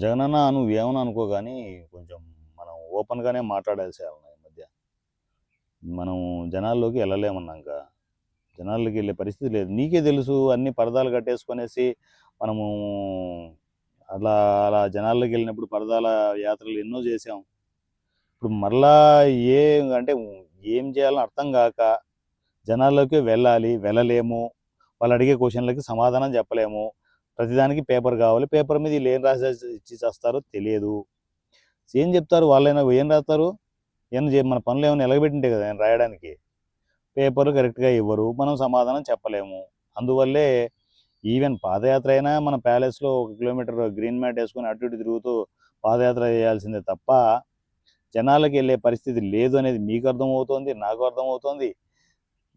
జగనన్న నువ్వేమని అనుకో కానీ కొంచెం మనం ఓపెన్గానే మాట్లాడాల్సి ఈ మధ్య. మనం జనాల్లోకి వెళ్ళలేమన్నాక జనాల్లోకి వెళ్ళే పరిస్థితి లేదు. నీకే తెలుసు అన్ని పరదాలు కట్టేసుకొనేసి మనము అలా అలా జనాల్లోకి వెళ్ళినప్పుడు పరదాల యాత్రలు ఎన్నో చేసాం. ఇప్పుడు మరలా ఏ అంటే ఏం చేయాలని అర్థం కాక జనాల్లోకి వెళ్ళాలి, వెళ్ళలేము. వాళ్ళు అడిగే క్వశ్చన్లకి సమాధానం చెప్పలేము. ప్రతిదానికి పేపర్ కావాలి. పేపర్ మీద వీళ్ళు ఏం రాసేసి ఇచ్చి చేస్తారో తెలియదు. ఏం చెప్తారు వాళ్ళైనా ఏం రాస్తారు? మన పనులు ఏమైనా ఎలగబెట్టింటే కదా ఆయన రాయడానికి. పేపర్లు కరెక్ట్గా ఇవ్వరు. మనం సమాధానం చెప్పలేము. అందువల్లే ఈవెన్ పాదయాత్ర అయినా మన ప్యాలెస్లో 1 కిలోమీటర్ గ్రీన్ మ్యాట్ వేసుకొని అటు ఇటు తిరుగుతూ పాదయాత్ర చేయాల్సిందే తప్ప జనాలకు వెళ్ళే పరిస్థితి లేదు అనేది మీకు అర్థమవుతోంది, నాకు అర్థమవుతోంది.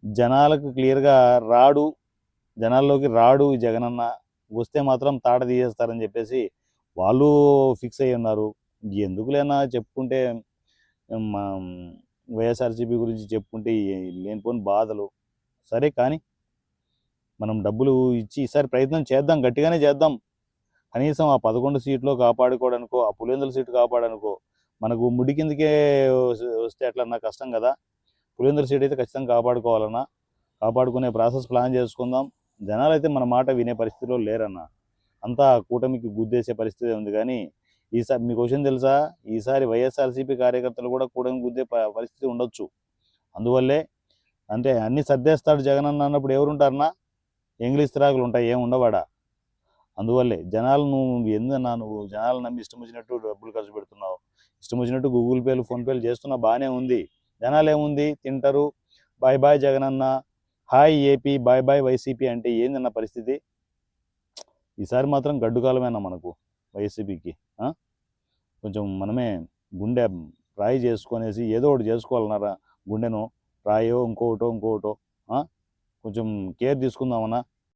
జనాలకు క్లియర్గా రాడు, జనాల్లోకి రాడు ఈ జగనన్న. వస్తే మాత్రం తాట తీసేస్తారని చెప్పేసి వాళ్ళు ఫిక్స్ అయ్యి ఉన్నారు. ఎందుకులేనా చెప్పుకుంటే మా వైఎస్ఆర్సీపీ గురించి చెప్పుకుంటే లేనిపోని బాధలు. సరే కానీ మనం డబ్బులు ఇచ్చి ఈసారి ప్రయత్నం చేద్దాం, గట్టిగానే చేద్దాం. కనీసం ఆ 11 సీట్లో కాపాడుకోవడానికో, ఆ పులివెందుల సీటు కాపాడానికో, మనకు ముడి కిందకే వస్తే ఎట్లన్నా కష్టం కదా. పులివెందుల సీట్ అయితే ఖచ్చితంగా కాపాడుకోవాలన్నా, కాపాడుకునే ప్రాసెస్ ప్లాన్ చేసుకుందాం. జనాలు అయితే మన మాట వినే పరిస్థితిలో లేరన్న. అంతా కూటమికి గుద్దేసే పరిస్థితి ఉంది. కానీ ఈసారి మీకు విషయం తెలుసా, ఈసారి వైఎస్ఆర్సీపీ కార్యకర్తలు కూడా కూటమి గుద్దే పరిస్థితి ఉండొచ్చు. అందువల్లే అంటే అన్ని సర్దేస్తాడు జగనన్న అన్నప్పుడు ఎవరుంటారన్నా? ఎంగిలిస్త్రాకులు ఉంటాయి, ఏమి ఉండవాడా. అందువల్లే జనాలు నువ్వు ఏందన్నా, నువ్వు జనాలు నమ్మి ఇష్టం వచ్చినట్టు డబ్బులు ఖర్చు పెడుతున్నావు, ఇష్టం వచ్చినట్టు గూగుల్ పేలు ఫోన్పేలు చేస్తున్నావు, బాగానే ఉంది. జనాలు ఏముంది తింటారు. బాయ్ బాయ్ జగనన్న, hi AP, bye bye YCP అంటే ఏందన్న పరిస్థితి. ఈసారి మాత్రం గడ్డు కాలమేనా మనకు వైసీపీకి. కొంచెం మనమే గుండె రాయి చేసుకొనేసి ఏదో ఒకటి చేసుకోవాలన్నారా. గుండెను రాయో ఇంకోటో కొంచెం కేర్ తీసుకుందామన్నా.